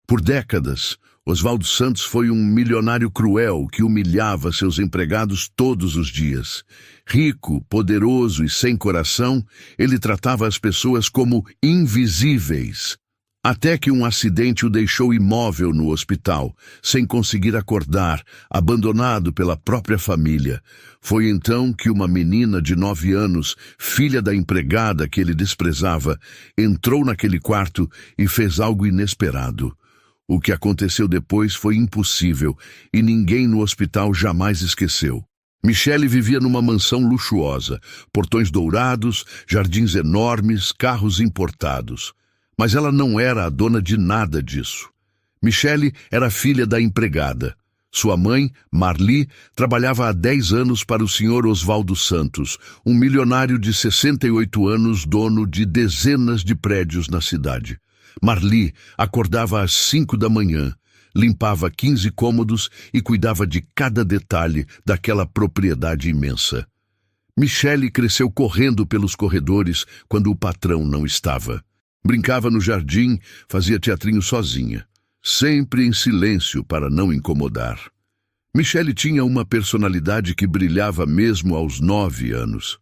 Por décadas, Oswaldo Santos foi um milionário cruel que humilhava seus empregados todos os dias. Rico, poderoso e sem coração, ele tratava as pessoas como invisíveis. Até que um acidente o deixou imóvel no hospital, sem conseguir acordar, abandonado pela própria família. Foi então que uma menina de 9 anos, filha da empregada que ele desprezava, entrou naquele quarto e fez algo inesperado. O que aconteceu depois foi impossível e ninguém no hospital jamais esqueceu. Michele vivia numa mansão luxuosa, portões dourados, jardins enormes, carros importados. Mas ela não era a dona de nada disso. Michele era filha da empregada. Sua mãe, Marli, trabalhava há 10 anos para o senhor Oswaldo Santos, um milionário de 68 anos, dono de dezenas de prédios na cidade. Marli acordava às 5 da manhã, limpava 15 cômodos e cuidava de cada detalhe daquela propriedade imensa. Michele cresceu correndo pelos corredores quando o patrão não estava. Brincava no jardim, fazia teatrinho sozinha, sempre em silêncio para não incomodar. Michele tinha uma personalidade que brilhava mesmo aos 9 anos.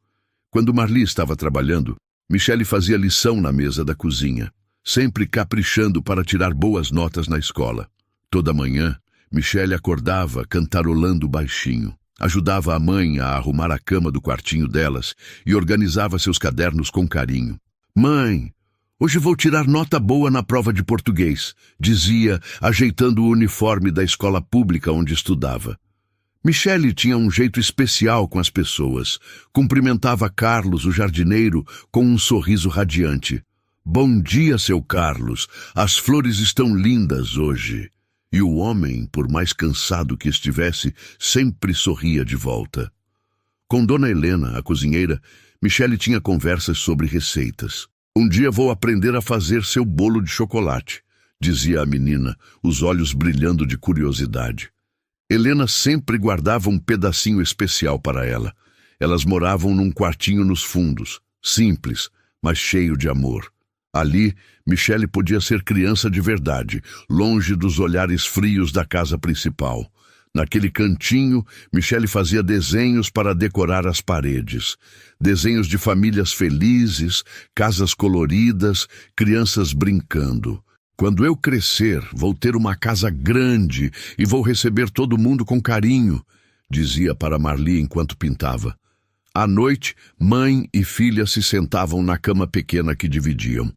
Quando Marli estava trabalhando, Michele fazia lição na mesa da cozinha, sempre caprichando para tirar boas notas na escola. Toda manhã, Michele acordava cantarolando baixinho, ajudava a mãe a arrumar a cama do quartinho delas e organizava seus cadernos com carinho. "Mãe, hoje vou tirar nota boa na prova de português", dizia, ajeitando o uniforme da escola pública onde estudava. Michele tinha um jeito especial com as pessoas. Cumprimentava Carlos, o jardineiro, com um sorriso radiante. "Bom dia, seu Carlos. As flores estão lindas hoje." E o homem, por mais cansado que estivesse, sempre sorria de volta. Com Dona Helena, a cozinheira, Michele tinha conversas sobre receitas. "Um dia vou aprender a fazer seu bolo de chocolate", dizia a menina, os olhos brilhando de curiosidade. Helena sempre guardava um pedacinho especial para ela. Elas moravam num quartinho nos fundos, simples, mas cheio de amor. Ali, Michele podia ser criança de verdade, longe dos olhares frios da casa principal. Naquele cantinho, Michele fazia desenhos para decorar as paredes. Desenhos de famílias felizes, casas coloridas, crianças brincando. "Quando eu crescer, vou ter uma casa grande e vou receber todo mundo com carinho", dizia para Marli enquanto pintava. À noite, mãe e filha se sentavam na cama pequena que dividiam.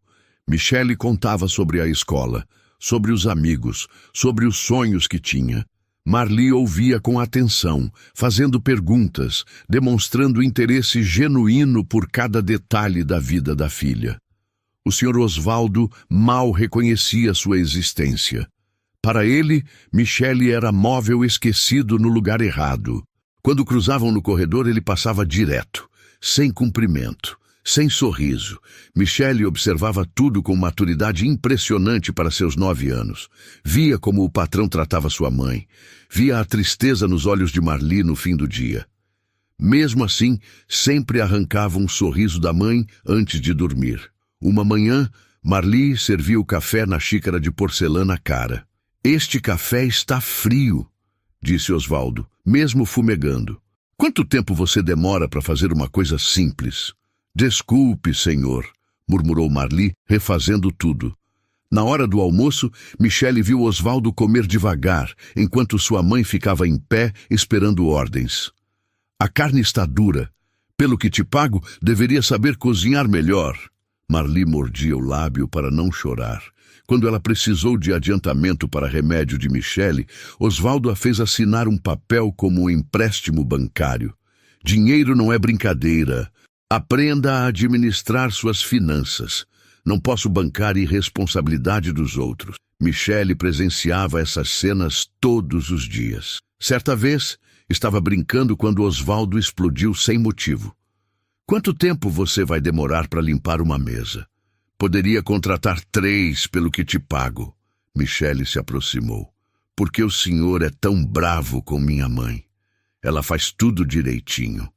Michele contava sobre a escola, sobre os amigos, sobre os sonhos que tinha. Marli ouvia com atenção, fazendo perguntas, demonstrando interesse genuíno por cada detalhe da vida da filha. O senhor Oswaldo mal reconhecia sua existência. Para ele, Michele era móvel esquecido no lugar errado. Quando cruzavam no corredor, ele passava direto, sem cumprimento, sem sorriso. Michele observava tudo com maturidade impressionante para seus 9 anos. Via como o patrão tratava sua mãe. Via a tristeza nos olhos de Marli no fim do dia. Mesmo assim, sempre arrancava um sorriso da mãe antes de dormir. Uma manhã, Marli servia o café na xícara de porcelana cara. "Este café está frio", disse Oswaldo, mesmo fumegando. "Quanto tempo você demora para fazer uma coisa simples?" "Desculpe, senhor", murmurou Marli, refazendo tudo. Na hora do almoço, Michele viu Oswaldo comer devagar, enquanto sua mãe ficava em pé, esperando ordens. "A carne está dura. Pelo que te pago, deveria saber cozinhar melhor." Marli mordia o lábio para não chorar. Quando ela precisou de adiantamento para remédio de Michele, Oswaldo a fez assinar um papel como um empréstimo bancário. "Dinheiro não é brincadeira. Aprenda a administrar suas finanças. Não posso bancar irresponsabilidade dos outros." Michele presenciava essas cenas todos os dias. Certa vez, estava brincando quando Oswaldo explodiu sem motivo. "Quanto tempo você vai demorar para limpar uma mesa? Poderia contratar 3 pelo que te pago." Michele se aproximou. "Por que o senhor é tão bravo com minha mãe? Ela faz tudo direitinho."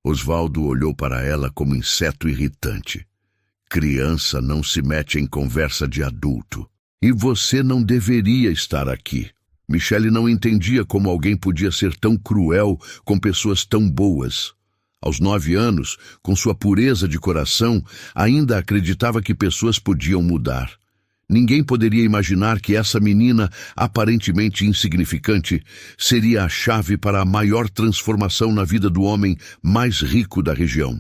Oswaldo olhou para ela como inseto irritante. "Criança não se mete em conversa de adulto." E você não deveria estar aqui. Michele não entendia como alguém podia ser tão cruel com pessoas tão boas. Aos 9 anos, com sua pureza de coração, ainda acreditava que pessoas podiam mudar. Ninguém poderia imaginar que essa menina, aparentemente insignificante, seria a chave para a maior transformação na vida do homem mais rico da região.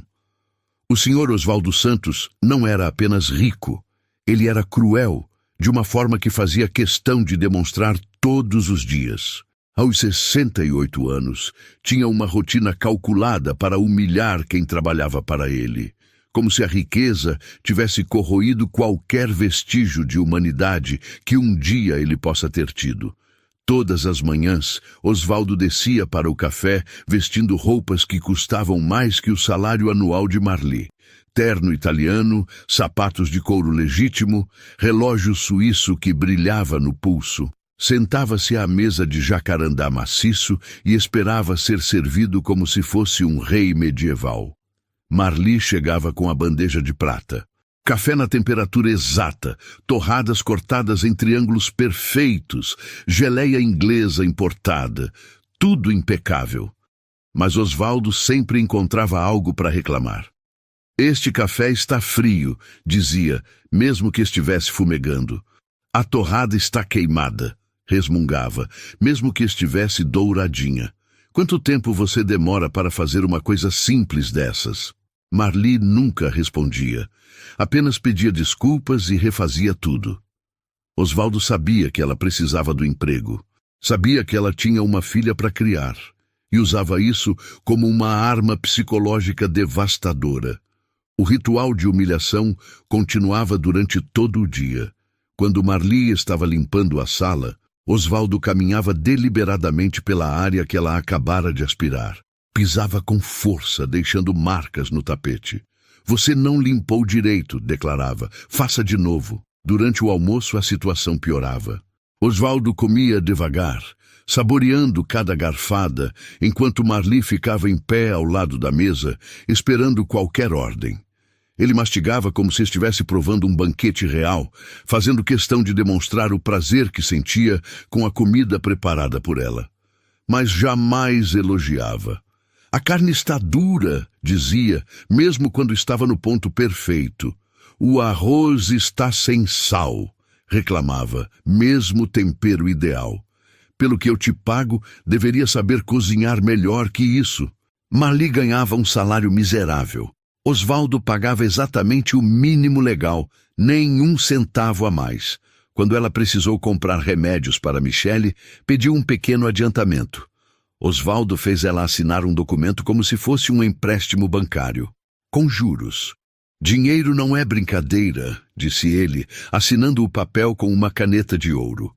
O Sr. Oswaldo Santos não era apenas rico, ele era cruel, de uma forma que fazia questão de demonstrar todos os dias. Aos 68 anos, tinha uma rotina calculada para humilhar quem trabalhava para ele, como se a riqueza tivesse corroído qualquer vestígio de humanidade que um dia ele possa ter tido. Todas as manhãs, Oswaldo descia para o café vestindo roupas que custavam mais que o salário anual de Marli. Terno italiano, sapatos de couro legítimo, relógio suíço que brilhava no pulso. Sentava-se à mesa de jacarandá maciço e esperava ser servido como se fosse um rei medieval. Marli chegava com a bandeja de prata. Café na temperatura exata, torradas cortadas em triângulos perfeitos, geleia inglesa importada, tudo impecável. Mas Oswaldo sempre encontrava algo para reclamar. Este café está frio, dizia, mesmo que estivesse fumegando. A torrada está queimada, resmungava, mesmo que estivesse douradinha. Quanto tempo você demora para fazer uma coisa simples dessas? Marli nunca respondia. Apenas pedia desculpas e refazia tudo. Oswaldo sabia que ela precisava do emprego. Sabia que ela tinha uma filha para criar. E usava isso como uma arma psicológica devastadora. O ritual de humilhação continuava durante todo o dia. Quando Marli estava limpando a sala, Oswaldo caminhava deliberadamente pela área que ela acabara de aspirar. Pisava com força, deixando marcas no tapete. Você não limpou direito, declarava. Faça de novo. Durante o almoço, a situação piorava. Oswaldo comia devagar, saboreando cada garfada, enquanto Marli ficava em pé ao lado da mesa, esperando qualquer ordem. Ele mastigava como se estivesse provando um banquete real, fazendo questão de demonstrar o prazer que sentia com a comida preparada por ela. Mas jamais elogiava. A carne está dura, dizia, mesmo quando estava no ponto perfeito. O arroz está sem sal, reclamava, mesmo tempero ideal. Pelo que eu te pago, deveria saber cozinhar melhor que isso. Marli ganhava um salário miserável. Oswaldo pagava exatamente o mínimo legal, nem um centavo a mais. Quando ela precisou comprar remédios para Michele, pediu um pequeno adiantamento. Oswaldo fez ela assinar um documento como se fosse um empréstimo bancário, com juros. Dinheiro não é brincadeira, disse ele, assinando o papel com uma caneta de ouro.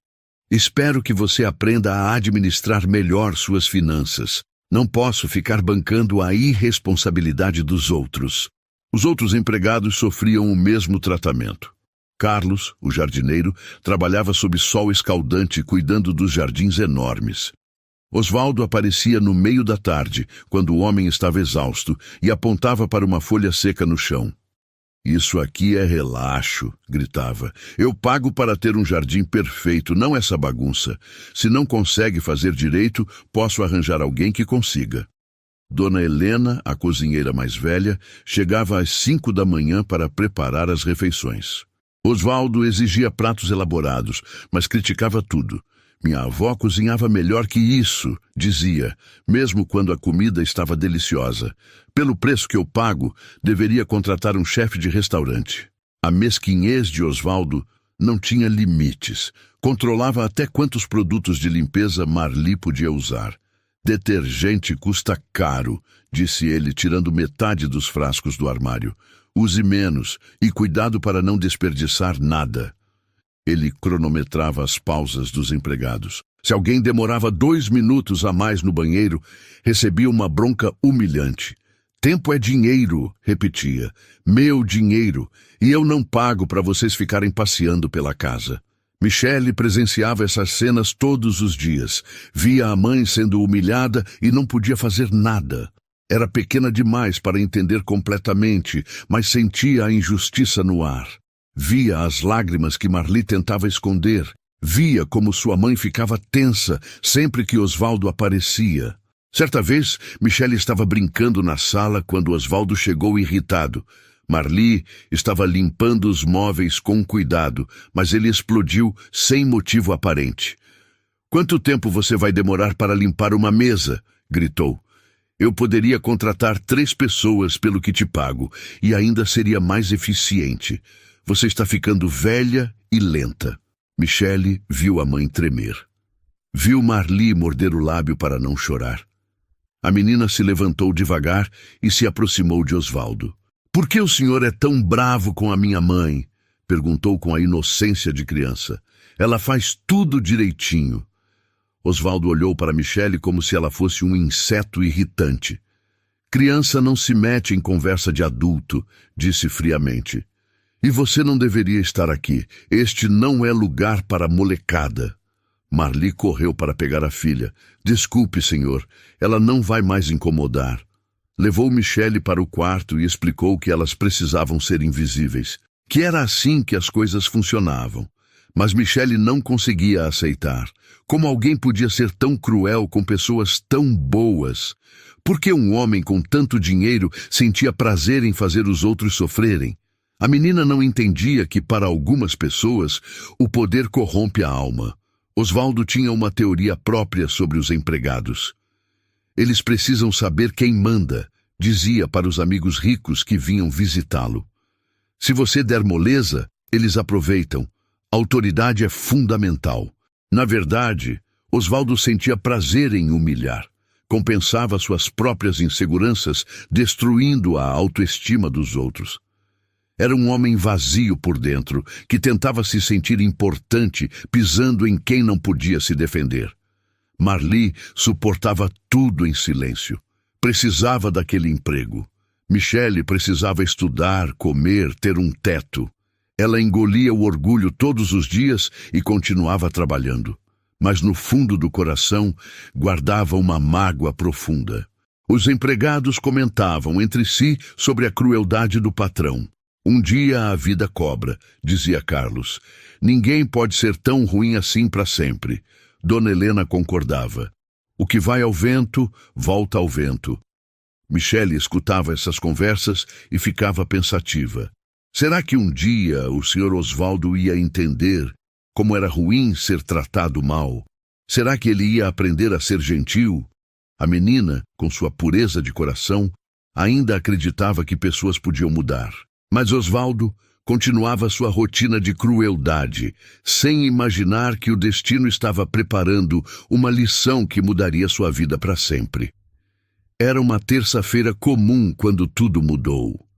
Espero que você aprenda a administrar melhor suas finanças. Não posso ficar bancando a irresponsabilidade dos outros. Os outros empregados sofriam o mesmo tratamento. Carlos, o jardineiro, trabalhava sob sol escaldante cuidando dos jardins enormes. Oswaldo aparecia no meio da tarde, quando o homem estava exausto, e apontava para uma folha seca no chão. Isso aqui é relaxo, gritava. Eu pago para ter um jardim perfeito, não essa bagunça. Se não consegue fazer direito, posso arranjar alguém que consiga. Dona Helena, a cozinheira mais velha, chegava às 5 da manhã para preparar as refeições. Oswaldo exigia pratos elaborados, mas criticava tudo. Minha avó cozinhava melhor que isso, dizia, mesmo quando a comida estava deliciosa. Pelo preço que eu pago, deveria contratar um chefe de restaurante. A mesquinhez de Oswaldo não tinha limites. Controlava até quantos produtos de limpeza Marli podia usar. Detergente custa caro, disse ele, tirando metade dos frascos do armário. Use menos e cuidado para não desperdiçar nada. Ele cronometrava as pausas dos empregados. Se alguém demorava 2 minutos a mais no banheiro, recebia uma bronca humilhante. Tempo é dinheiro, repetia. Meu dinheiro. E eu não pago para vocês ficarem passeando pela casa. Michele presenciava essas cenas todos os dias. Via a mãe sendo humilhada e não podia fazer nada. Era pequena demais para entender completamente, mas sentia a injustiça no ar. Via as lágrimas que Marli tentava esconder. Via como sua mãe ficava tensa sempre que Osvaldo aparecia. Certa vez, Michele estava brincando na sala quando Osvaldo chegou irritado. Marli estava limpando os móveis com cuidado, mas ele explodiu sem motivo aparente. "Quanto tempo você vai demorar para limpar uma mesa?" gritou. "Eu poderia contratar 3 pessoas pelo que te pago, e ainda seria mais eficiente. Você está ficando velha e lenta." Michele viu a mãe tremer. Viu Marli morder o lábio para não chorar. A menina se levantou devagar e se aproximou de Osvaldo. "Por que o senhor é tão bravo com a minha mãe?" perguntou com a inocência de criança. "Ela faz tudo direitinho." Osvaldo olhou para Michele como se ela fosse um inseto irritante. "Criança não se mete em conversa de adulto", disse friamente. "E você não deveria estar aqui. Este não é lugar para molecada." Marli correu para pegar a filha. "Desculpe, senhor, ela não vai mais incomodar." Levou Michele para o quarto e explicou que elas precisavam ser invisíveis, que era assim que as coisas funcionavam. Mas Michele não conseguia aceitar. Como alguém podia ser tão cruel com pessoas tão boas? Por que um homem com tanto dinheiro sentia prazer em fazer os outros sofrerem? A menina não entendia que, para algumas pessoas, o poder corrompe a alma. Osvaldo tinha uma teoria própria sobre os empregados. "Eles precisam saber quem manda", dizia para os amigos ricos que vinham visitá-lo. "Se você der moleza, eles aproveitam. A autoridade é fundamental." Na verdade, Osvaldo sentia prazer em humilhar. Compensava suas próprias inseguranças, destruindo a autoestima dos outros. Era um homem vazio por dentro, que tentava se sentir importante, pisando em quem não podia se defender. Marli suportava tudo em silêncio. Precisava daquele emprego. Michele precisava estudar, comer, ter um teto. Ela engolia o orgulho todos os dias e continuava trabalhando. Mas no fundo do coração guardava uma mágoa profunda. Os empregados comentavam entre si sobre a crueldade do patrão. "Um dia a vida cobra", dizia Carlos. "Ninguém pode ser tão ruim assim para sempre." Dona Helena concordava. "O que vai ao vento, volta ao vento." Michele escutava essas conversas e ficava pensativa. Será que um dia o Sr. Osvaldo ia entender como era ruim ser tratado mal? Será que ele ia aprender a ser gentil? A menina, com sua pureza de coração, ainda acreditava que pessoas podiam mudar. Mas Osvaldo continuava sua rotina de crueldade, sem imaginar que o destino estava preparando uma lição que mudaria sua vida para sempre. Era uma terça-feira comum quando tudo mudou.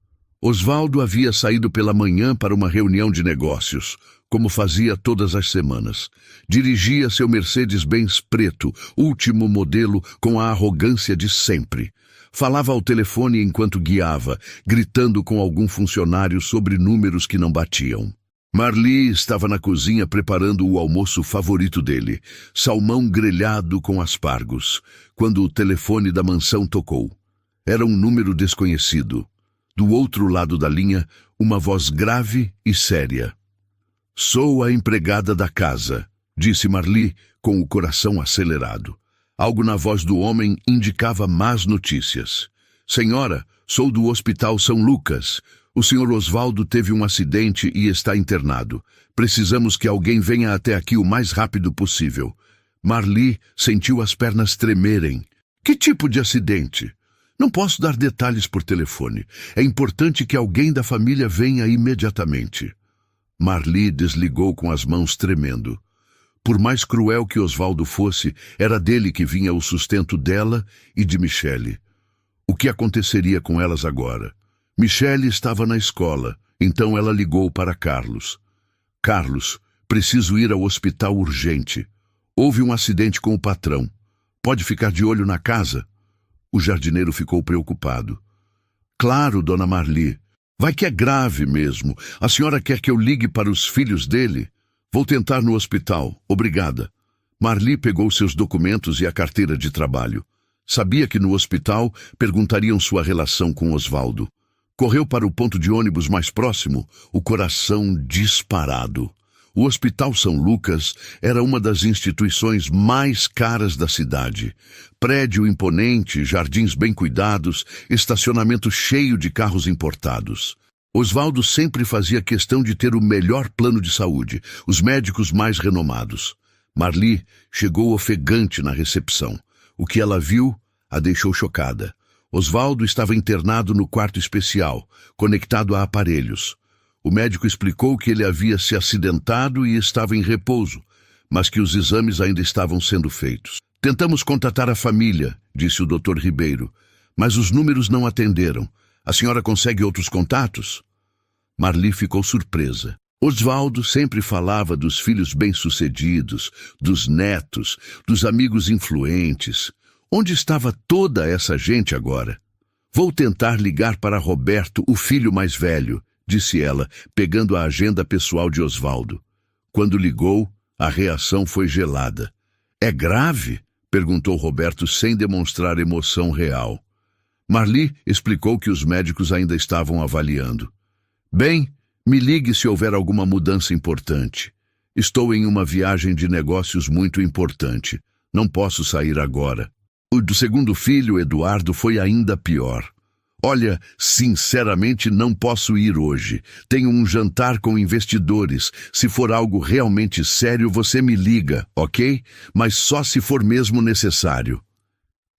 Osvaldo havia saído pela manhã para uma reunião de negócios, como fazia todas as semanas. Dirigia seu Mercedes-Benz preto, último modelo, com a arrogância de sempre. Falava ao telefone enquanto guiava, gritando com algum funcionário sobre números que não batiam. Marli estava na cozinha preparando o almoço favorito dele, salmão grelhado com aspargos, quando o telefone da mansão tocou. Era um número desconhecido. Do outro lado da linha, uma voz grave e séria. "Sou a empregada da casa", disse Marli, com o coração acelerado. Algo na voz do homem indicava más notícias. "Senhora, sou do Hospital São Lucas. O Sr. Osvaldo teve um acidente e está internado. Precisamos que alguém venha até aqui o mais rápido possível." Marli sentiu as pernas tremerem. "Que tipo de acidente?" "Não posso dar detalhes por telefone. É importante que alguém da família venha imediatamente." Marli desligou com as mãos tremendo. Por mais cruel que Osvaldo fosse, era dele que vinha o sustento dela e de Michele. O que aconteceria com elas agora? Michele estava na escola, então ela ligou para Carlos. "Carlos, preciso ir ao hospital urgente. Houve um acidente com o patrão. Pode ficar de olho na casa?" O jardineiro ficou preocupado. "Claro, dona Marli. Vai que é grave mesmo. A senhora quer que eu ligue para os filhos dele? Vou tentar no hospital. Obrigada." Marli pegou seus documentos e a carteira de trabalho. Sabia que no hospital perguntariam sua relação com Osvaldo. Correu para o ponto de ônibus mais próximo, o coração disparado. O Hospital São Lucas era uma das instituições mais caras da cidade. Prédio imponente, jardins bem cuidados, estacionamento cheio de carros importados. Osvaldo sempre fazia questão de ter o melhor plano de saúde, os médicos mais renomados. Marli chegou ofegante na recepção. O que ela viu a deixou chocada. Osvaldo estava internado no quarto especial, conectado a aparelhos. O médico explicou que ele havia se acidentado e estava em repouso, mas que os exames ainda estavam sendo feitos. Tentamos contatar a família, disse o Dr. Ribeiro, mas os números não atenderam. A senhora consegue outros contatos? Marli ficou surpresa. Osvaldo sempre falava dos filhos bem-sucedidos, dos netos, dos amigos influentes. Onde estava toda essa gente agora? Vou tentar ligar para Roberto, o filho mais velho, disse ela, pegando a agenda pessoal de Osvaldo. Quando ligou, a reação foi gelada. É grave? Perguntou Roberto sem demonstrar emoção real. Marli explicou que os médicos ainda estavam avaliando. Bem, me ligue se houver alguma mudança importante. Estou em uma viagem de negócios muito importante. Não posso sair agora. O do segundo filho, Eduardo, foi ainda pior. Olha, sinceramente não posso ir hoje. Tenho um jantar com investidores. Se for algo realmente sério, você me liga, ok? Mas só se for mesmo necessário.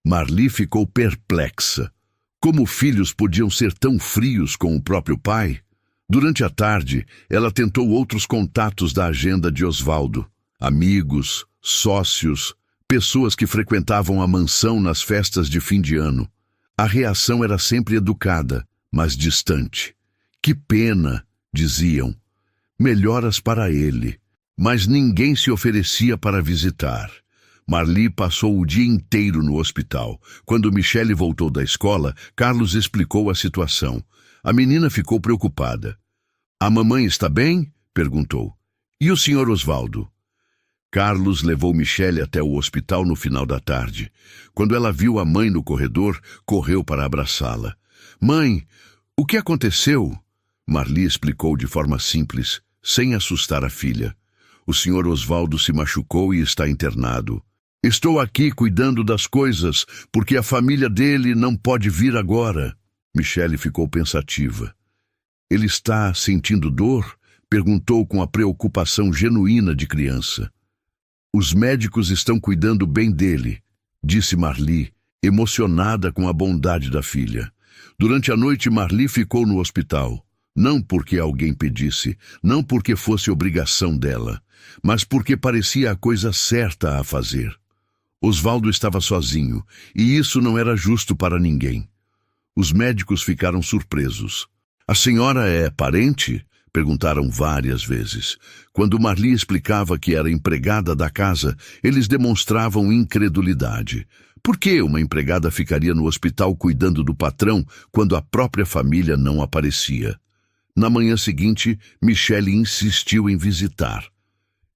Marli ficou perplexa. Como filhos podiam ser tão frios com o próprio pai? Durante a tarde, ela tentou outros contatos da agenda de Osvaldo. Amigos, sócios, pessoas que frequentavam a mansão nas festas de fim de ano. A reação era sempre educada, mas distante. Que pena, diziam. Melhoras para ele. Mas ninguém se oferecia para visitar. Marli passou o dia inteiro no hospital. Quando Michele voltou da escola, Carlos explicou a situação. A menina ficou preocupada. A mamãe está bem? Perguntou. E o senhor Osvaldo? Carlos levou Michele até o hospital no final da tarde. Quando ela viu a mãe no corredor, correu para abraçá-la. Mãe, o que aconteceu? Marli explicou de forma simples, sem assustar a filha. O senhor Osvaldo se machucou e está internado. Estou aqui cuidando das coisas, porque a família dele não pode vir agora. Michele ficou pensativa. Ele está sentindo dor? Perguntou com a preocupação genuína de criança. Os médicos estão cuidando bem dele, disse Marli, emocionada com a bondade da filha. Durante a noite, Marli ficou no hospital. Não porque alguém pedisse, não porque fosse obrigação dela, mas porque parecia a coisa certa a fazer. Osvaldo estava sozinho, e isso não era justo para ninguém. Os médicos ficaram surpresos. A senhora é parente? Perguntaram várias vezes. Quando Marli explicava que era empregada da casa, eles demonstravam incredulidade. Por que uma empregada ficaria no hospital cuidando do patrão quando a própria família não aparecia? Na manhã seguinte, Michele insistiu em visitar.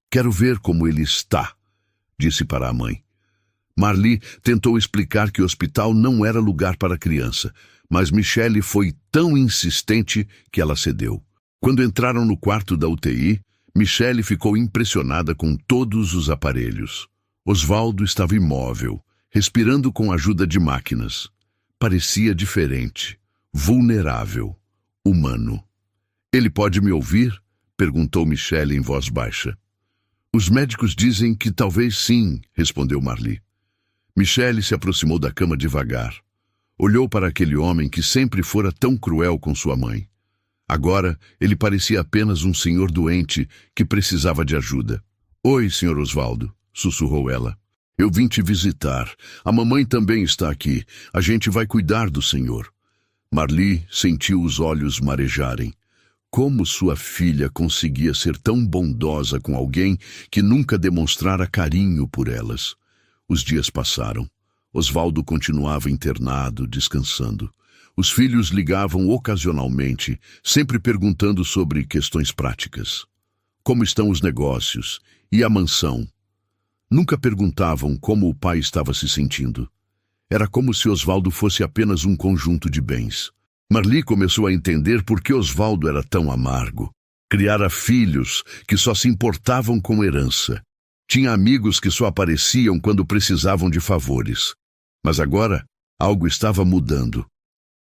Quero ver como ele está, disse para a mãe. Marli tentou explicar que o hospital não era lugar para criança, mas Michele foi tão insistente que ela cedeu. Quando entraram no quarto da UTI, Michele ficou impressionada com todos os aparelhos. Osvaldo estava imóvel, respirando com a ajuda de máquinas. Parecia diferente, vulnerável, humano. Ele pode me ouvir? Perguntou Michele em voz baixa. Os médicos dizem que talvez sim, respondeu Marli. Michele se aproximou da cama devagar. Olhou para aquele homem que sempre fora tão cruel com sua mãe. Agora, ele parecia apenas um senhor doente que precisava de ajuda. Oi, senhor Osvaldo, sussurrou ela. Eu vim te visitar. A mamãe também está aqui. A gente vai cuidar do senhor. Marli sentiu os olhos marejarem. Como sua filha conseguia ser tão bondosa com alguém que nunca demonstrara carinho por elas? Os dias passaram. Osvaldo continuava internado, descansando. Os filhos ligavam ocasionalmente, sempre perguntando sobre questões práticas. Como estão os negócios? E a mansão? Nunca perguntavam como o pai estava se sentindo. Era como se Osvaldo fosse apenas um conjunto de bens. Marli começou a entender por que Osvaldo era tão amargo. Criara filhos que só se importavam com herança. Tinha amigos que só apareciam quando precisavam de favores. Mas agora, algo estava mudando.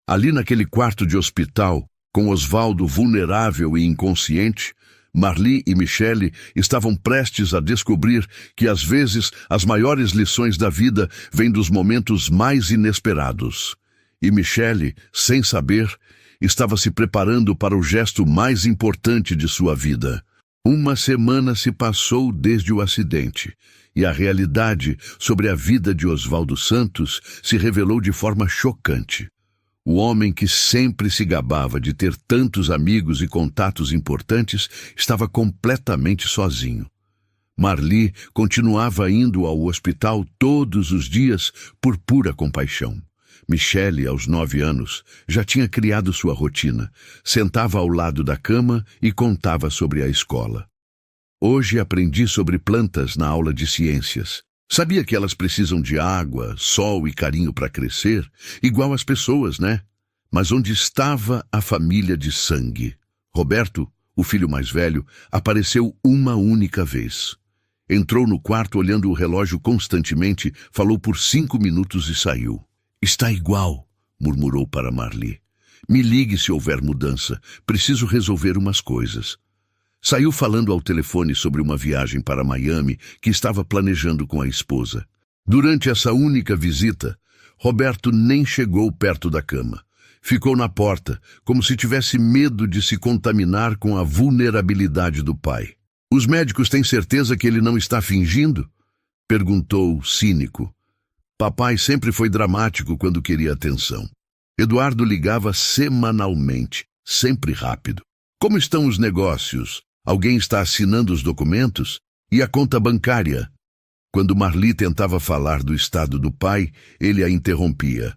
Ali naquele quarto de hospital, com Osvaldo vulnerável e inconsciente, Marli e Michele estavam prestes a descobrir que, às vezes, as maiores lições da vida vêm dos momentos mais inesperados. E Michele, sem saber, estava se preparando para o gesto mais importante de sua vida. Uma semana se passou desde o acidente, e a realidade sobre a vida de Osvaldo Santos se revelou de forma chocante. O homem que sempre se gabava de ter tantos amigos e contatos importantes estava completamente sozinho. Marli continuava indo ao hospital todos os dias por pura compaixão. Michele, aos 9 anos, já tinha criado sua rotina. Sentava ao lado da cama e contava sobre a escola. Hoje aprendi sobre plantas na aula de ciências. Sabia que elas precisam de água, sol e carinho para crescer, igual as pessoas, né? Mas onde estava a família de sangue? Roberto, o filho mais velho, apareceu uma única vez. Entrou no quarto olhando o relógio constantemente, falou por 5 minutos e saiu. Está igual, murmurou para Marli. Me ligue se houver mudança. Preciso resolver umas coisas. Saiu falando ao telefone sobre uma viagem para Miami que estava planejando com a esposa. Durante essa única visita, Roberto nem chegou perto da cama. Ficou na porta, como se tivesse medo de se contaminar com a vulnerabilidade do pai. Os médicos têm certeza que ele não está fingindo? Perguntou, cínico. Papai sempre foi dramático quando queria atenção. Eduardo ligava semanalmente, sempre rápido. Como estão os negócios? Alguém está assinando os documentos? E a conta bancária? Quando Marli tentava falar do estado do pai, ele a interrompia.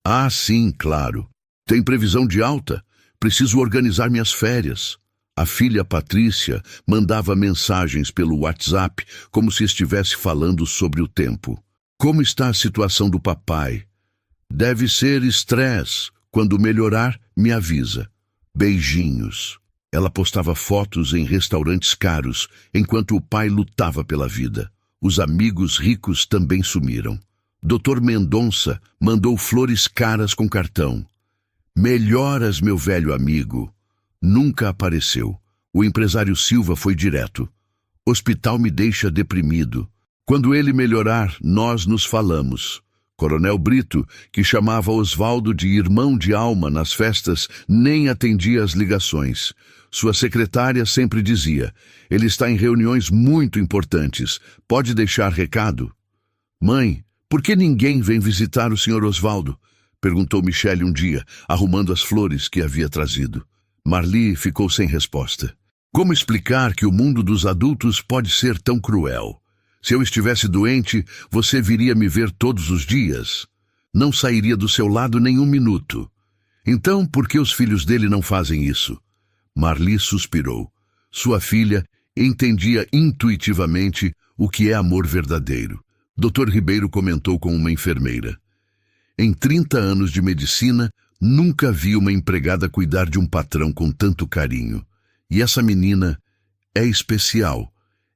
Ah, sim, claro. Tem previsão de alta? Preciso organizar minhas férias. A filha Patrícia mandava mensagens pelo WhatsApp como se estivesse falando sobre o tempo. Como está a situação do papai? Deve ser estresse. Quando melhorar, me avisa. Beijinhos. Ela postava fotos em restaurantes caros, enquanto o pai lutava pela vida. Os amigos ricos também sumiram. Dr. Mendonça mandou flores caras com cartão. Melhoras, meu velho amigo. Nunca apareceu. O empresário Silva foi direto. Hospital me deixa deprimido. Quando ele melhorar, nós nos falamos. Coronel Brito, que chamava Osvaldo de irmão de alma nas festas, nem atendia as ligações. Sua secretária sempre dizia, ele está em reuniões muito importantes, pode deixar recado? Mãe, por que ninguém vem visitar o Sr. Osvaldo? Perguntou Michele um dia, arrumando as flores que havia trazido. Marli ficou sem resposta. Como explicar que o mundo dos adultos pode ser tão cruel? Se eu estivesse doente, você viria me ver todos os dias. Não sairia do seu lado nem um minuto. Então, por que os filhos dele não fazem isso? Marli suspirou. Sua filha entendia intuitivamente o que é amor verdadeiro. Dr. Ribeiro comentou com uma enfermeira. Em 30 anos de medicina, nunca vi uma empregada cuidar de um patrão com tanto carinho. E essa menina é especial.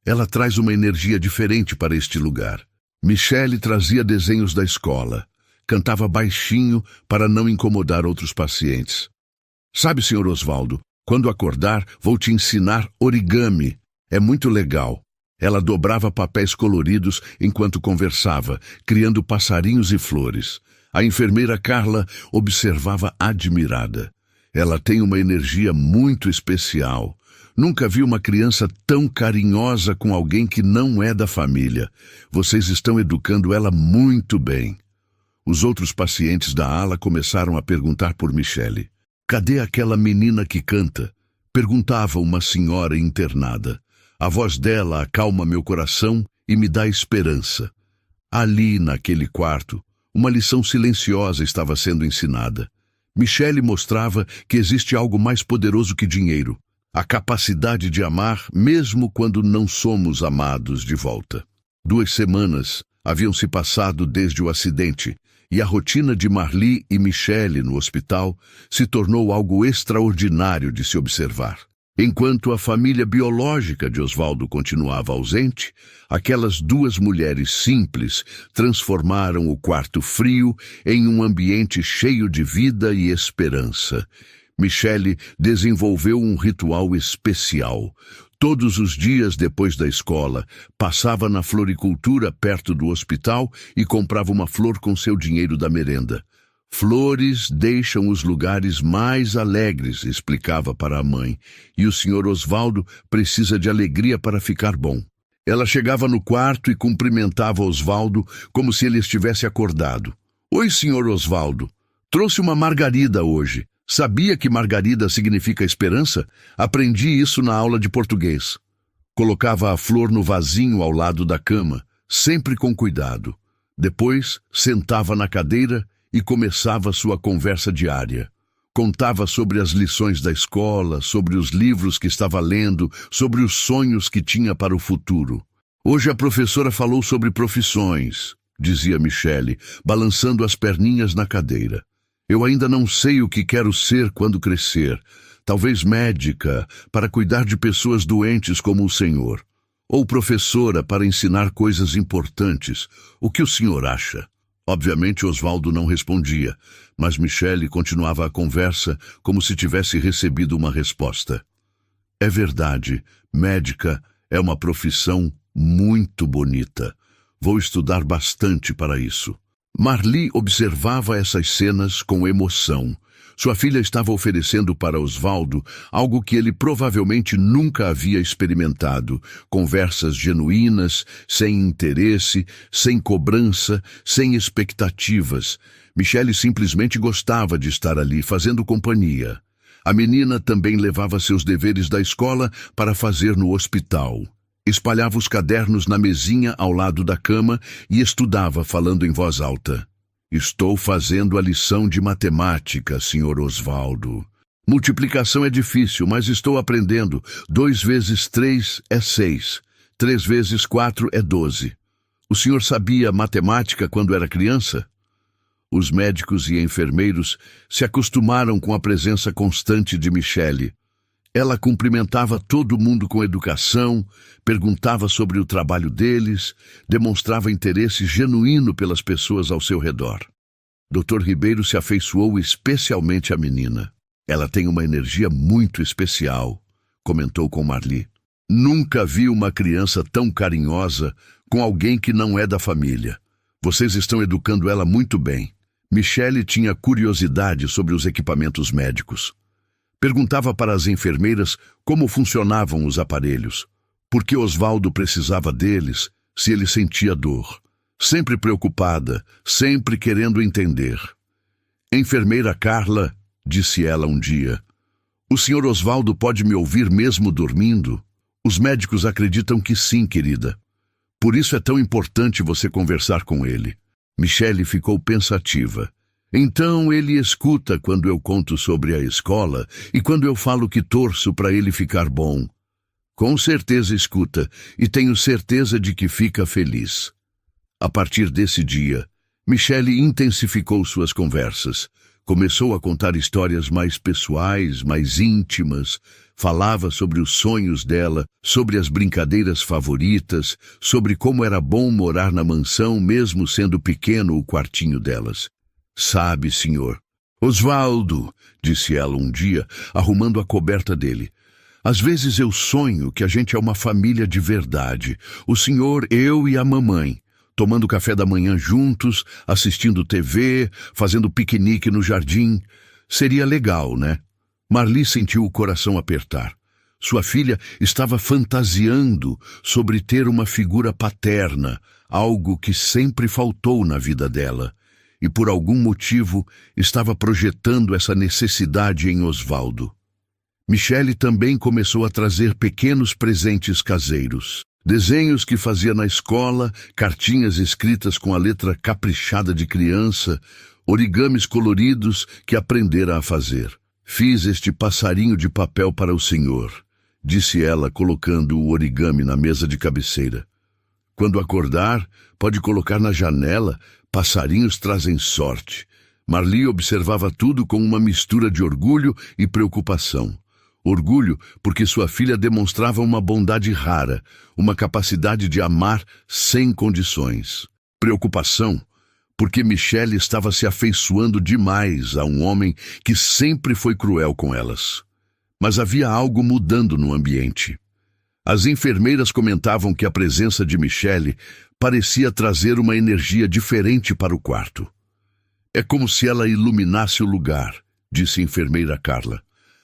Ela traz uma energia diferente para este lugar. Michele trazia desenhos da escola. Cantava baixinho para não incomodar outros pacientes. Sabe, Sr. Osvaldo, quando acordar, vou te ensinar origami. É muito legal. Ela dobrava papéis coloridos enquanto conversava, criando passarinhos e flores. A enfermeira Carla observava admirada. Ela tem uma energia muito especial. Nunca vi uma criança tão carinhosa com alguém que não é da família. Vocês estão educando ela muito bem. Os outros pacientes da ala começaram a perguntar por Michele. Cadê aquela menina que canta? Perguntava uma senhora internada. A voz dela acalma meu coração e me dá esperança. Ali, naquele quarto, uma lição silenciosa estava sendo ensinada. Michele mostrava que existe algo mais poderoso que dinheiro. A capacidade de amar mesmo quando não somos amados de volta. 2 semanas haviam se passado desde o acidente e a rotina de Marli e Michele no hospital se tornou algo extraordinário de se observar. Enquanto a família biológica de Osvaldo continuava ausente, aquelas duas mulheres simples transformaram o quarto frio em um ambiente cheio de vida e esperança. Michele desenvolveu um ritual especial. Todos os dias depois da escola, passava na floricultura perto do hospital e comprava uma flor com seu dinheiro da merenda. Flores deixam os lugares mais alegres, explicava para a mãe, e o Sr. Osvaldo precisa de alegria para ficar bom. Ela chegava no quarto e cumprimentava Osvaldo como se ele estivesse acordado. Oi, Sr. Osvaldo. Trouxe uma margarida hoje. Sabia que margarida significa esperança? Aprendi isso na aula de português. Colocava a flor no vasinho ao lado da cama, sempre com cuidado. Depois, sentava na cadeira e começava sua conversa diária. Contava sobre as lições da escola, sobre os livros que estava lendo, sobre os sonhos que tinha para o futuro. Hoje a professora falou sobre profissões, dizia Michele, balançando as perninhas na cadeira. Eu ainda não sei o que quero ser quando crescer. Talvez médica, para cuidar de pessoas doentes como o senhor. Ou professora, para ensinar coisas importantes. O que o senhor acha? Obviamente Osvaldo não respondia, mas Michele continuava a conversa como se tivesse recebido uma resposta. É verdade, médica é uma profissão muito bonita. Vou estudar bastante para isso. Marli observava essas cenas com emoção. Sua filha estava oferecendo para Osvaldo algo que ele provavelmente nunca havia experimentado. Conversas genuínas, sem interesse, sem cobrança, sem expectativas. Michele simplesmente gostava de estar ali, fazendo companhia. A menina também levava seus deveres da escola para fazer no hospital. Espalhava os cadernos na mesinha ao lado da cama e estudava, falando em voz alta. Estou fazendo a lição de matemática, Sr. Osvaldo. Multiplicação é difícil, mas estou aprendendo. 2 vezes 3 é 6. 3 vezes 4 é 12. O senhor sabia matemática quando era criança? Os médicos e enfermeiros se acostumaram com a presença constante de Michele. Ela cumprimentava todo mundo com educação, perguntava sobre o trabalho deles, demonstrava interesse genuíno pelas pessoas ao seu redor. Dr. Ribeiro se afeiçoou especialmente à menina. Ela tem uma energia muito especial, comentou com Marli. Nunca vi uma criança tão carinhosa com alguém que não é da família. Vocês estão educando ela muito bem. Michele tinha curiosidade sobre os equipamentos médicos. Perguntava para as enfermeiras como funcionavam os aparelhos, por que Osvaldo precisava deles, se ele sentia dor. Sempre preocupada, sempre querendo entender. Enfermeira Carla, disse ela um dia, o Sr. Osvaldo pode me ouvir mesmo dormindo? Os médicos acreditam que sim, querida. Por isso é tão importante você conversar com ele. Michele ficou pensativa. Então ele escuta quando eu conto sobre a escola e quando eu falo que torço para ele ficar bom. Com certeza escuta e tenho certeza de que fica feliz. A partir desse dia, Michele intensificou suas conversas. Começou a contar histórias mais pessoais, mais íntimas. Falava sobre os sonhos dela, sobre as brincadeiras favoritas, sobre como era bom morar na mansão mesmo sendo pequeno o quartinho delas. Sabe, senhor. Osvaldo, disse ela um dia, arrumando a coberta dele. Às vezes eu sonho que a gente é uma família de verdade. O senhor, eu e a mamãe, tomando café da manhã juntos, assistindo TV, fazendo piquenique no jardim. Seria legal, né? Marli sentiu o coração apertar. Sua filha estava fantasiando sobre ter uma figura paterna, algo que sempre faltou na vida dela. E por algum motivo estava projetando essa necessidade em Osvaldo. Michele também começou a trazer pequenos presentes caseiros. Desenhos que fazia na escola, cartinhas escritas com a letra caprichada de criança, origamis coloridos que aprendera a fazer. Fiz este passarinho de papel para o senhor, disse ela colocando o origami na mesa de cabeceira. Quando acordar, pode colocar na janela, passarinhos trazem sorte. Marli observava tudo com uma mistura de orgulho e preocupação. Orgulho porque sua filha demonstrava uma bondade rara, uma capacidade de amar sem condições. Preocupação porque Michelle estava se afeiçoando demais a um homem que sempre foi cruel com elas. Mas havia algo mudando no ambiente. As enfermeiras comentavam que a presença de Michelle parecia trazer uma energia diferente para o quarto. É como se ela iluminasse o lugar, disse a enfermeira Carla.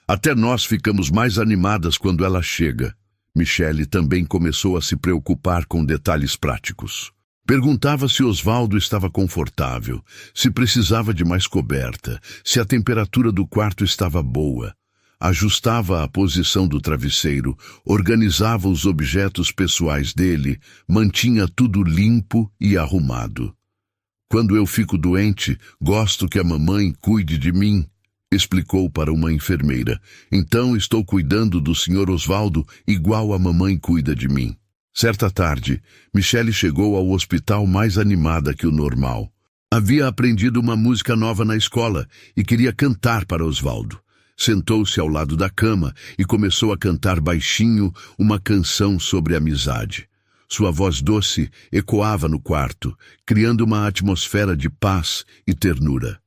Até nós ficamos mais animadas quando ela chega. Michelle também começou a se preocupar com detalhes práticos. Perguntava se Osvaldo estava confortável, se precisava de mais coberta, se a temperatura do quarto estava boa. Ajustava a posição do travesseiro, organizava os objetos pessoais dele, mantinha tudo limpo e arrumado. Quando eu fico doente, gosto que a mamãe cuide de mim, explicou para uma enfermeira. Então estou cuidando do Sr. Osvaldo igual a mamãe cuida de mim. Certa tarde, Michelle chegou ao hospital mais animada que o normal. Havia aprendido uma música nova na escola e queria cantar para Osvaldo. Sentou-se ao lado da cama e começou a cantar baixinho uma canção sobre amizade. Sua voz doce ecoava no quarto, criando uma atmosfera de paz e ternura.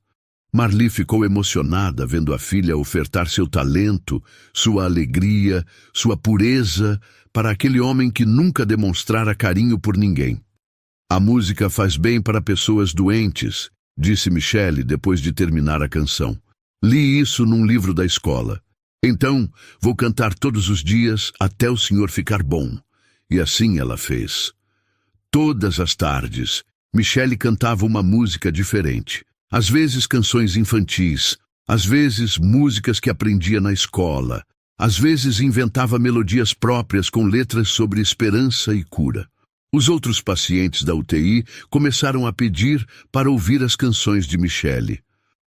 Marli ficou emocionada vendo a filha ofertar seu talento, sua alegria, sua pureza para aquele homem que nunca demonstrara carinho por ninguém. A música faz bem para pessoas doentes, disse Michelle depois de terminar a canção. Li isso num livro da escola. Então, vou cantar todos os dias até o senhor ficar bom. E assim ela fez. Todas as tardes, Michelle cantava uma música diferente. Às vezes canções infantis, às vezes músicas que aprendia na escola, às vezes inventava melodias próprias com letras sobre esperança e cura. Os outros pacientes da UTI começaram a pedir para ouvir as canções de Michelle.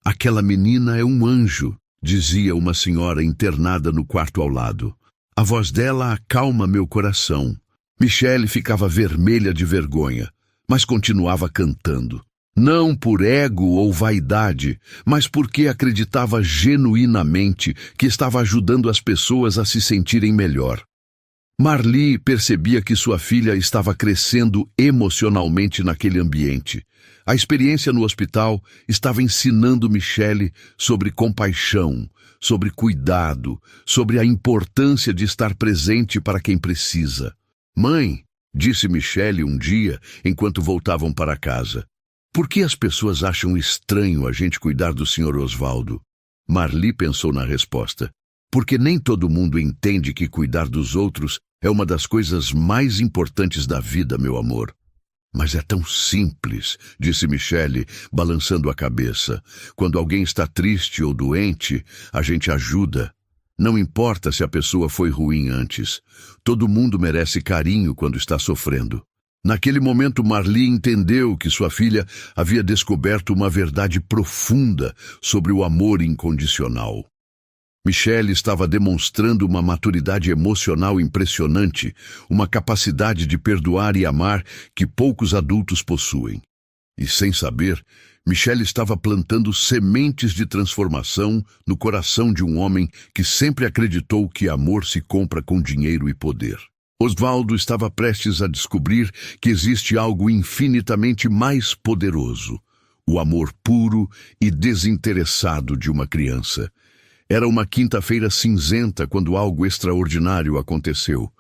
Aquela menina é um anjo, dizia uma senhora internada no quarto ao lado. A voz dela acalma meu coração. Michelle ficava vermelha de vergonha, mas continuava cantando. Não por ego ou vaidade, mas porque acreditava genuinamente que estava ajudando as pessoas a se sentirem melhor. Marli percebia que sua filha estava crescendo emocionalmente naquele ambiente. A experiência no hospital estava ensinando Michelle sobre compaixão, sobre cuidado, sobre a importância de estar presente para quem precisa. Mãe, disse Michelle um dia, enquanto voltavam para casa, por que as pessoas acham estranho a gente cuidar do Sr. Osvaldo? Marli pensou na resposta. Porque nem todo mundo entende que cuidar dos outros é uma das coisas mais importantes da vida, meu amor. Mas é tão simples, disse Michelle, balançando a cabeça. Quando alguém está triste ou doente, a gente ajuda. Não importa se a pessoa foi ruim antes. Todo mundo merece carinho quando está sofrendo. Naquele momento, Marli entendeu que sua filha havia descoberto uma verdade profunda sobre o amor incondicional. Michelle estava demonstrando uma maturidade emocional impressionante, uma capacidade de perdoar e amar que poucos adultos possuem. E sem saber, Michelle estava plantando sementes de transformação no coração de um homem que sempre acreditou que amor se compra com dinheiro e poder. Osvaldo estava prestes a descobrir que existe algo infinitamente mais poderoso: o amor puro e desinteressado de uma criança. Era uma quinta-feira cinzenta quando algo extraordinário aconteceu.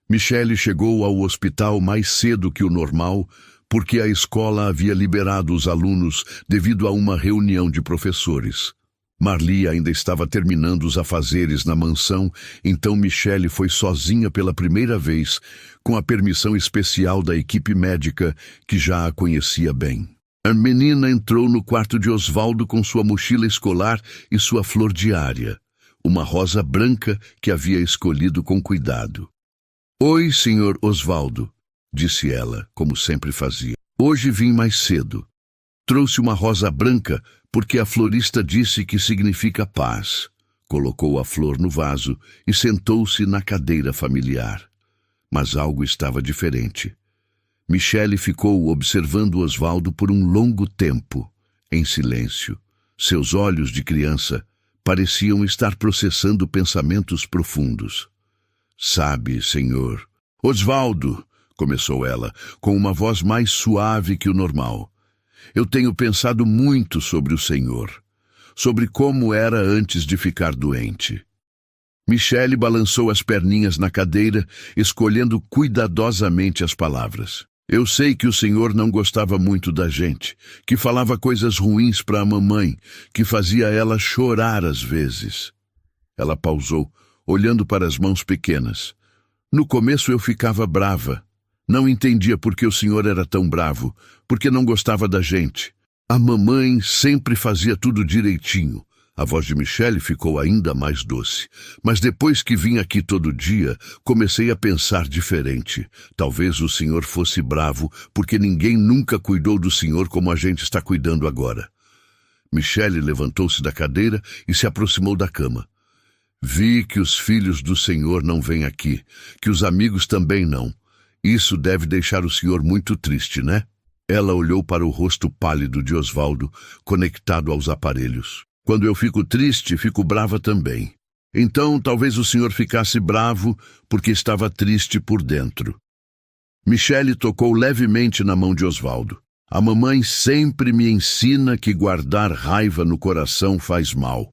Michelle chegou ao hospital mais cedo que o normal porque a escola havia liberado os alunos devido a uma reunião de professores. Marli ainda estava terminando os afazeres na mansão, então Michelle foi sozinha pela primeira vez, com a permissão especial da equipe médica que já a conhecia bem. A menina entrou no quarto de Osvaldo com sua mochila escolar e sua flor diária, uma rosa branca que havia escolhido com cuidado. Oi, Sr. Osvaldo, disse ela, como sempre fazia. Hoje vim mais cedo. Trouxe uma rosa branca porque a florista disse que significa paz. Colocou a flor no vaso e sentou-se na cadeira familiar. Mas algo estava diferente. Michele ficou observando Osvaldo por um longo tempo, em silêncio. Seus olhos de criança pareciam estar processando pensamentos profundos. Sabe, senhor... Osvaldo, começou ela, com uma voz mais suave que o normal. Eu tenho pensado muito sobre o senhor, sobre como era antes de ficar doente. Michele balançou as perninhas na cadeira, escolhendo cuidadosamente as palavras. Eu sei que o senhor não gostava muito da gente, que falava coisas ruins para a mamãe, que fazia ela chorar às vezes. Ela pausou, olhando para as mãos pequenas. No começo eu ficava brava. Não entendia por que o senhor era tão bravo, porque não gostava da gente. A mamãe sempre fazia tudo direitinho. A voz de Michele ficou ainda mais doce. Mas depois que vim aqui todo dia, comecei a pensar diferente. Talvez o senhor fosse bravo, porque ninguém nunca cuidou do senhor como a gente está cuidando agora. Michele levantou-se da cadeira e se aproximou da cama. Vi que os filhos do senhor não vêm aqui, que os amigos também não. Isso deve deixar o senhor muito triste, né? Ela olhou para o rosto pálido de Osvaldo, conectado aos aparelhos. Quando eu fico triste, fico brava também. Então, talvez o senhor ficasse bravo porque estava triste por dentro. Michele tocou levemente na mão de Osvaldo. A mamãe sempre me ensina que guardar raiva no coração faz mal,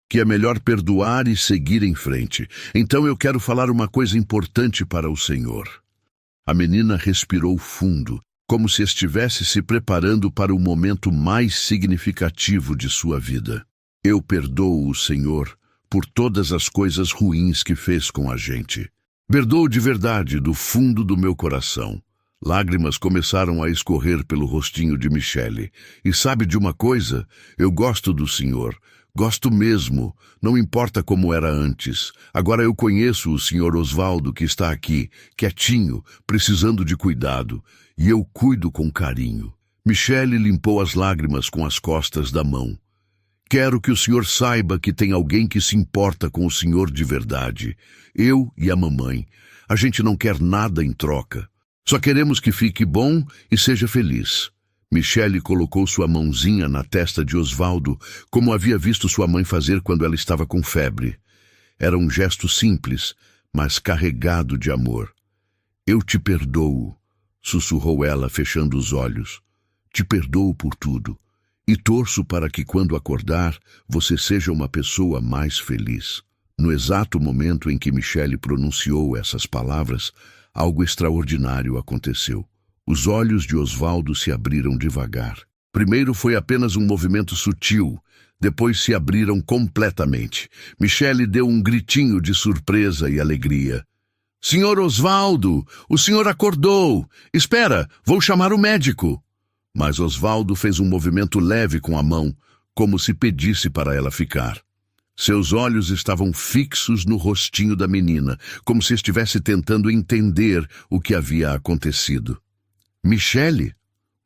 que é melhor perdoar e seguir em frente. Então eu quero falar uma coisa importante para o senhor. A menina respirou fundo, como se estivesse se preparando para o momento mais significativo de sua vida. Eu perdoo o senhor por todas as coisas ruins que fez com a gente. Perdoo de verdade, do fundo do meu coração. Lágrimas começaram a escorrer pelo rostinho de Michele. E sabe de uma coisa? Eu gosto do senhor. Gosto mesmo, não importa como era antes. Agora eu conheço o senhor Osvaldo que está aqui, quietinho, precisando de cuidado, e eu cuido com carinho. Michele limpou as lágrimas com as costas da mão. Quero que o senhor saiba que tem alguém que se importa com o senhor de verdade. Eu e a mamãe. A gente não quer nada em troca. Só queremos que fique bom e seja feliz. Michele colocou sua mãozinha na testa de Osvaldo, como havia visto sua mãe fazer quando ela estava com febre. Era um gesto simples, mas carregado de amor. Eu te perdoo, sussurrou ela, fechando os olhos. Te perdoo por tudo, e torço para que quando acordar, você seja uma pessoa mais feliz. No exato momento em que Michele pronunciou essas palavras, algo extraordinário aconteceu. Os olhos de Osvaldo se abriram devagar. Primeiro foi apenas um movimento sutil, depois se abriram completamente. Michele deu um gritinho de surpresa e alegria. Senhor Osvaldo, o senhor acordou! Espera, vou chamar o médico! Mas Osvaldo fez um movimento leve com a mão, como se pedisse para ela ficar. Seus olhos estavam fixos no rostinho da menina, como se estivesse tentando entender o que havia acontecido. Michele?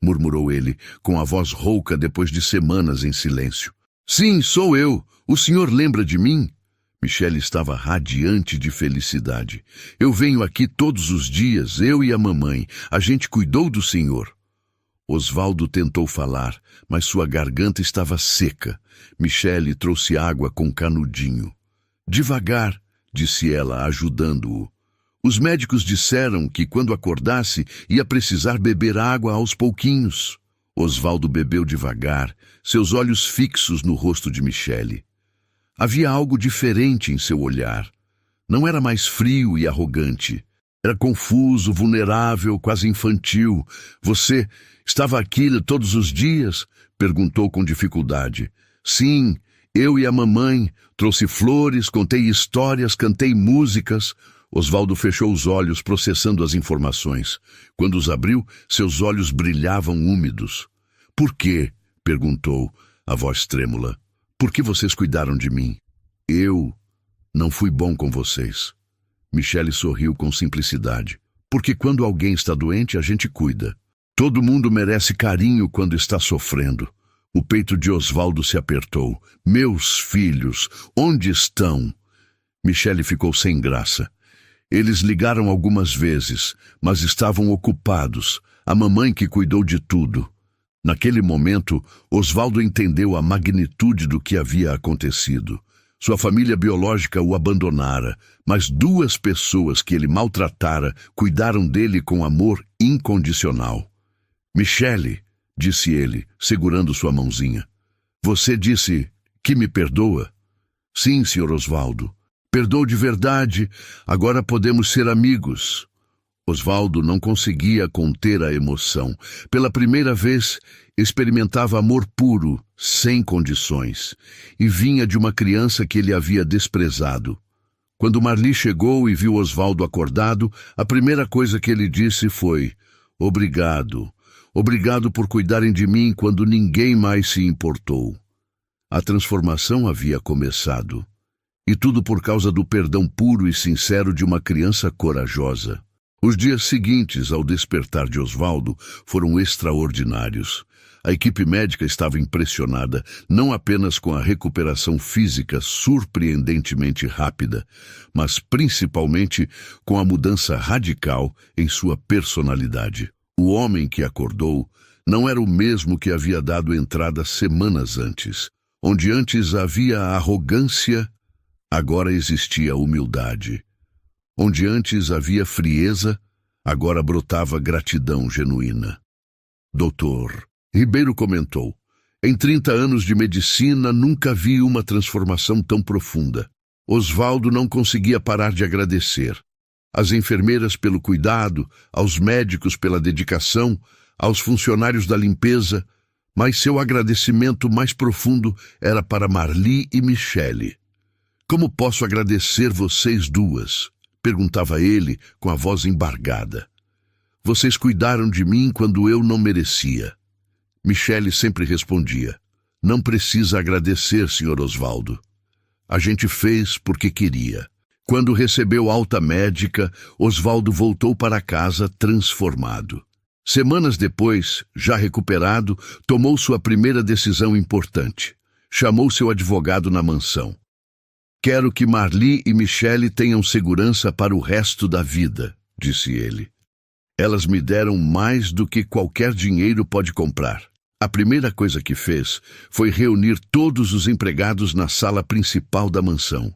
Murmurou ele, com a voz rouca depois de semanas em silêncio. Sim, sou eu. O senhor lembra de mim? Michele estava radiante de felicidade. Eu venho aqui todos os dias, eu e a mamãe. A gente cuidou do senhor. Osvaldo tentou falar, mas sua garganta estava seca. Michele trouxe água com canudinho. Devagar, disse ela, ajudando-o. Os médicos disseram que quando acordasse ia precisar beber água aos pouquinhos. Osvaldo bebeu devagar, seus olhos fixos no rosto de Michele. Havia algo diferente em seu olhar. Não era mais frio e arrogante. Era confuso, vulnerável, quase infantil. Você estava aqui todos os dias? Perguntou com dificuldade. Sim, eu e a mamãe. Trouxe flores, contei histórias, cantei músicas. Osvaldo fechou os olhos, processando as informações. Quando os abriu, seus olhos brilhavam úmidos. Por quê? Perguntou, a voz trêmula. Por que vocês cuidaram de mim? Eu não fui bom com vocês. Michele sorriu com simplicidade. Porque quando alguém está doente, a gente cuida. Todo mundo merece carinho quando está sofrendo. O peito de Osvaldo se apertou. Meus filhos, onde estão? Michele ficou sem graça. Eles ligaram algumas vezes, mas estavam ocupados. A mamãe que cuidou de tudo. Naquele momento, Osvaldo entendeu a magnitude do que havia acontecido. Sua família biológica o abandonara, mas 2 pessoas que ele maltratara cuidaram dele com amor incondicional. Michele, disse ele, segurando sua mãozinha. Você disse que me perdoa? Sim, Sr. Osvaldo. Perdoo de verdade. Agora podemos ser amigos. Osvaldo não conseguia conter a emoção. Pela primeira vez, experimentava amor puro, sem condições, e vinha de uma criança que ele havia desprezado. Quando Marli chegou e viu Osvaldo acordado, a primeira coisa que ele disse foi: obrigado. Obrigado por cuidarem de mim quando ninguém mais se importou. A transformação havia começado. E tudo por causa do perdão puro e sincero de uma criança corajosa. Os dias seguintes ao despertar de Osvaldo foram extraordinários. A equipe médica estava impressionada, não apenas com a recuperação física surpreendentemente rápida, mas principalmente com a mudança radical em sua personalidade. O homem que acordou não era o mesmo que havia dado entrada semanas antes. Onde antes havia arrogância, agora existia humildade. Onde antes havia frieza, agora brotava gratidão genuína. Doutor, Ribeiro comentou, em 30 anos de medicina nunca vi uma transformação tão profunda. Osvaldo não conseguia parar de agradecer. Às enfermeiras pelo cuidado, aos médicos pela dedicação, aos funcionários da limpeza, mas seu agradecimento mais profundo era para Marli e Michele. Como posso agradecer vocês 2? Perguntava ele com a voz embargada. Vocês cuidaram de mim quando eu não merecia. Michele sempre respondia, não precisa agradecer, Sr. Osvaldo. A gente fez porque queria. Quando recebeu alta médica, Osvaldo voltou para casa transformado. Semanas depois, já recuperado, tomou sua primeira decisão importante. Chamou seu advogado na mansão. Quero que Marli e Michele tenham segurança para o resto da vida, disse ele. Elas me deram mais do que qualquer dinheiro pode comprar. A primeira coisa que fez foi reunir todos os empregados na sala principal da mansão.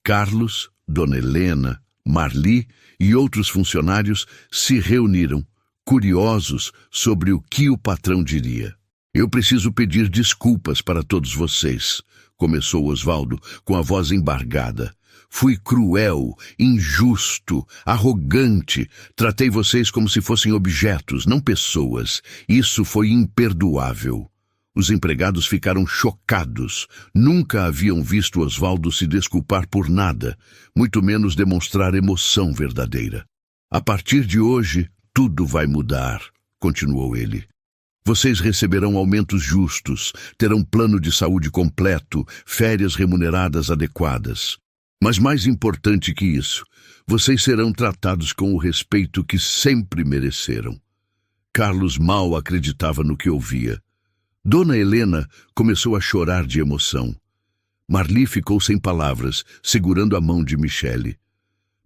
Carlos, Dona Helena, Marli e outros funcionários se reuniram, curiosos sobre o que o patrão diria. Eu preciso pedir desculpas para todos vocês, começou Osvaldo com a voz embargada. Fui cruel, injusto, arrogante. Tratei vocês como se fossem objetos, não pessoas. Isso foi imperdoável. Os empregados ficaram chocados. Nunca haviam visto Osvaldo se desculpar por nada, muito menos demonstrar emoção verdadeira. A partir de hoje, tudo vai mudar, continuou ele. Vocês receberão aumentos justos, terão plano de saúde completo, férias remuneradas adequadas. Mas mais importante que isso, vocês serão tratados com o respeito que sempre mereceram. Carlos mal acreditava no que ouvia. Dona Helena começou a chorar de emoção. Marli ficou sem palavras, segurando a mão de Michele.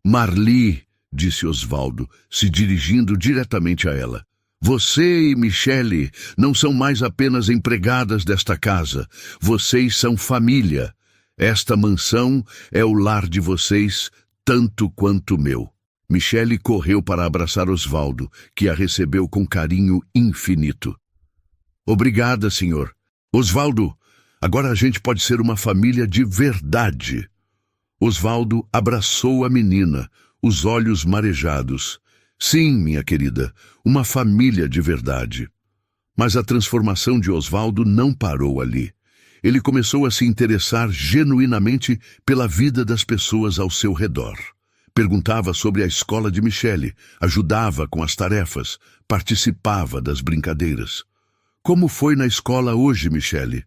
Marli, disse Osvaldo, se dirigindo diretamente a ela. Você e Michele não são mais apenas empregadas desta casa. Vocês são família. Esta mansão é o lar de vocês, tanto quanto o meu. Michele correu para abraçar Osvaldo, que a recebeu com carinho infinito. Obrigada, senhor. Osvaldo, agora a gente pode ser uma família de verdade. Osvaldo abraçou a menina, os olhos marejados. Sim, minha querida, uma família de verdade. Mas a transformação de Osvaldo não parou ali. Ele começou a se interessar genuinamente pela vida das pessoas ao seu redor. Perguntava sobre a escola de Michele, ajudava com as tarefas, participava das brincadeiras. Como foi na escola hoje, Michele?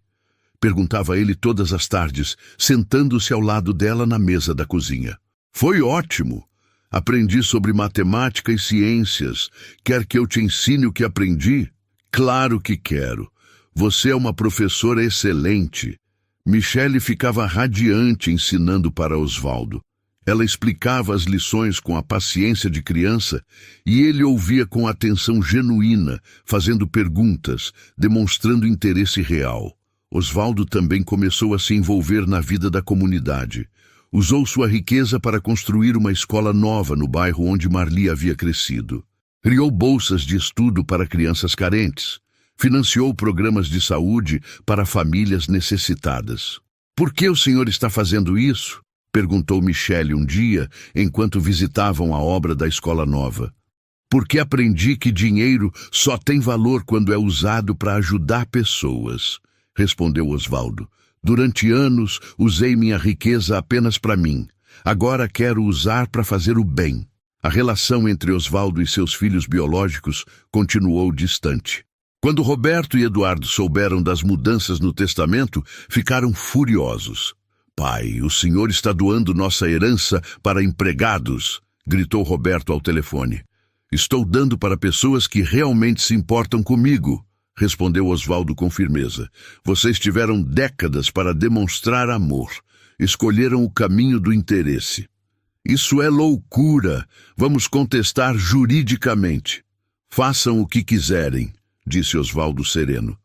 Perguntava ele todas as tardes, sentando-se ao lado dela na mesa da cozinha. Foi ótimo. Aprendi sobre matemática e ciências. Quer que eu te ensine o que aprendi? Claro que quero. Você é uma professora excelente. Michele ficava radiante ensinando para Osvaldo. Ela explicava as lições com a paciência de criança e ele ouvia com atenção genuína, fazendo perguntas, demonstrando interesse real. Osvaldo também começou a se envolver na vida da comunidade. Usou sua riqueza para construir uma escola nova no bairro onde Marli havia crescido. Criou bolsas de estudo para crianças carentes. Financiou programas de saúde para famílias necessitadas. "Por que o senhor está fazendo isso?" perguntou Michele um dia, enquanto visitavam a obra da escola nova. "Porque aprendi que dinheiro só tem valor quando é usado para ajudar pessoas", respondeu Osvaldo. "Durante anos, usei minha riqueza apenas para mim. Agora quero usar para fazer o bem." A relação entre Osvaldo e seus filhos biológicos continuou distante. Quando Roberto e Eduardo souberam das mudanças no testamento, ficaram furiosos. "Pai, o senhor está doando nossa herança para empregados", gritou Roberto ao telefone. "Estou dando para pessoas que realmente se importam comigo", respondeu Osvaldo com firmeza. "Vocês tiveram décadas para demonstrar amor. Escolheram o caminho do interesse. Isso é loucura. Vamos contestar juridicamente." "Façam o que quiserem", disse Osvaldo sereno.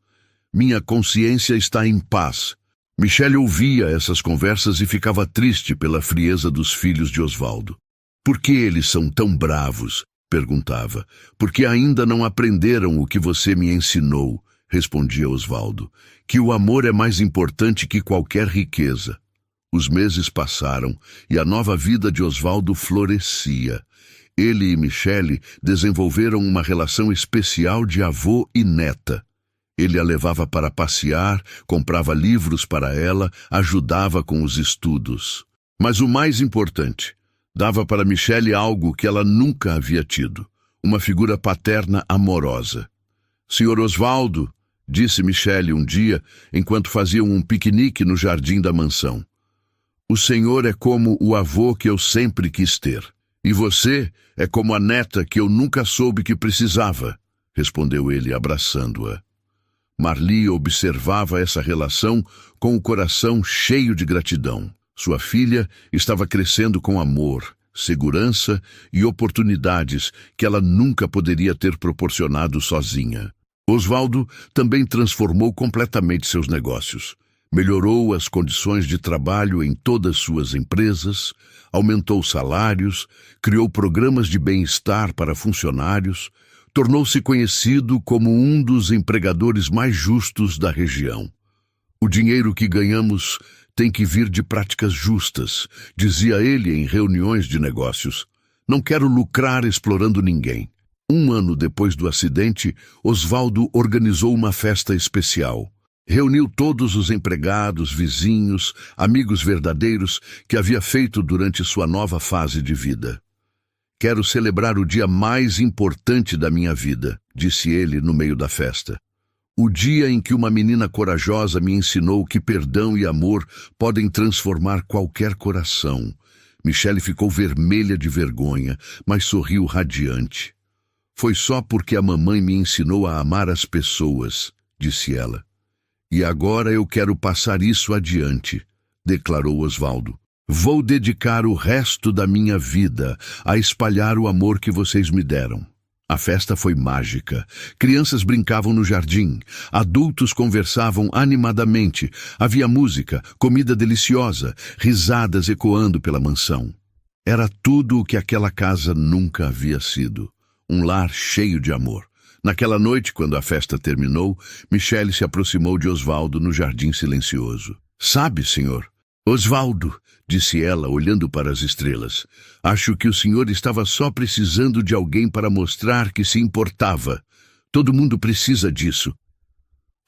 "Minha consciência está em paz." Michele ouvia essas conversas e ficava triste pela frieza dos filhos de Osvaldo. "Por que eles são tão bravos?" perguntava. "Porque ainda não aprenderam o que você me ensinou", respondia Osvaldo. "Que o amor é mais importante que qualquer riqueza." Os meses passaram e a nova vida de Osvaldo florescia. Ele e Michele desenvolveram uma relação especial de avô e neta. Ele a levava para passear, comprava livros para ela, ajudava com os estudos. Mas o mais importante, dava para Michele algo que ela nunca havia tido, uma figura paterna amorosa. "Senhor Osvaldo", disse Michele um dia, enquanto faziam um piquenique no jardim da mansão, "o senhor é como o avô que eu sempre quis ter. E você é como a neta que eu nunca soube que precisava", respondeu ele, abraçando-a. Marli observava essa relação com o coração cheio de gratidão. Sua filha estava crescendo com amor, segurança e oportunidades que ela nunca poderia ter proporcionado sozinha. Osvaldo também transformou completamente seus negócios. Melhorou as condições de trabalho em todas suas empresas, aumentou salários, criou programas de bem-estar para funcionários, tornou-se conhecido como um dos empregadores mais justos da região. "O dinheiro que ganhamos tem que vir de práticas justas", dizia ele em reuniões de negócios. "Não quero lucrar explorando ninguém." Um ano depois do acidente, Osvaldo organizou uma festa especial. Reuniu todos os empregados, vizinhos, amigos verdadeiros que havia feito durante sua nova fase de vida. "Quero celebrar o dia mais importante da minha vida", disse ele no meio da festa. "O dia em que uma menina corajosa me ensinou que perdão e amor podem transformar qualquer coração." Michele ficou vermelha de vergonha, mas sorriu radiante. "Foi só porque a mamãe me ensinou a amar as pessoas", disse ela. "E agora eu quero passar isso adiante", declarou Osvaldo. "Vou dedicar o resto da minha vida a espalhar o amor que vocês me deram." A festa foi mágica. Crianças brincavam no jardim, adultos conversavam animadamente, havia música, comida deliciosa, risadas ecoando pela mansão. Era tudo o que aquela casa nunca havia sido, um lar cheio de amor. Naquela noite, quando a festa terminou, Michele se aproximou de Osvaldo no jardim silencioso. "Sabe, senhor?" "Osvaldo", disse ela, olhando para as estrelas, "acho que o senhor estava só precisando de alguém para mostrar que se importava. Todo mundo precisa disso."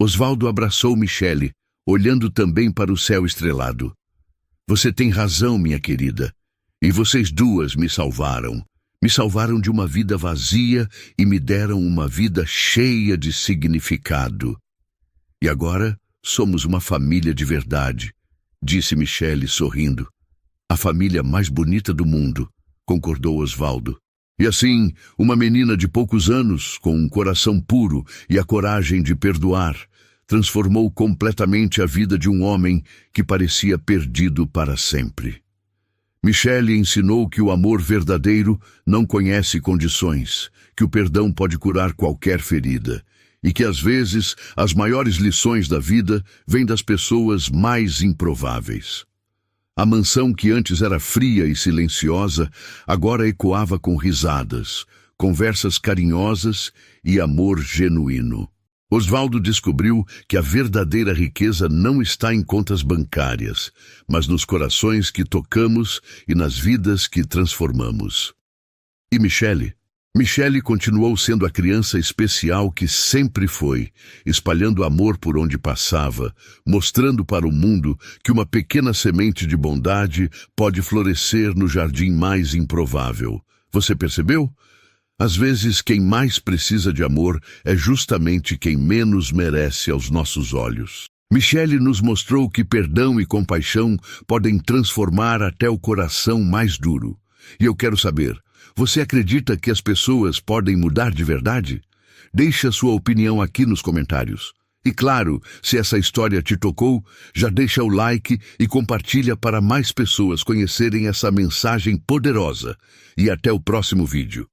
Osvaldo abraçou Michele, olhando também para o céu estrelado. "Você tem razão, minha querida. E vocês duas me salvaram. Me salvaram de uma vida vazia e me deram uma vida cheia de significado. E agora somos uma família de verdade", disse Michele sorrindo. "A família mais bonita do mundo", concordou Osvaldo. E assim, uma menina de poucos anos, com um coração puro e a coragem de perdoar, transformou completamente a vida de um homem que parecia perdido para sempre. Michele ensinou que o amor verdadeiro não conhece condições, que o perdão pode curar qualquer ferida e que, às vezes, as maiores lições da vida vêm das pessoas mais improváveis. A mansão que antes era fria e silenciosa, agora ecoava com risadas, conversas carinhosas e amor genuíno. Osvaldo descobriu que a verdadeira riqueza não está em contas bancárias, mas nos corações que tocamos e nas vidas que transformamos. E Michele? Michele continuou sendo a criança especial que sempre foi, espalhando amor por onde passava, mostrando para o mundo que uma pequena semente de bondade pode florescer no jardim mais improvável. Você percebeu? Às vezes, quem mais precisa de amor é justamente quem menos merece aos nossos olhos. Michele nos mostrou que perdão e compaixão podem transformar até o coração mais duro. E eu quero saber, você acredita que as pessoas podem mudar de verdade? Deixe a sua opinião aqui nos comentários. E claro, se essa história te tocou, já deixa o like e compartilha para mais pessoas conhecerem essa mensagem poderosa. E até o próximo vídeo.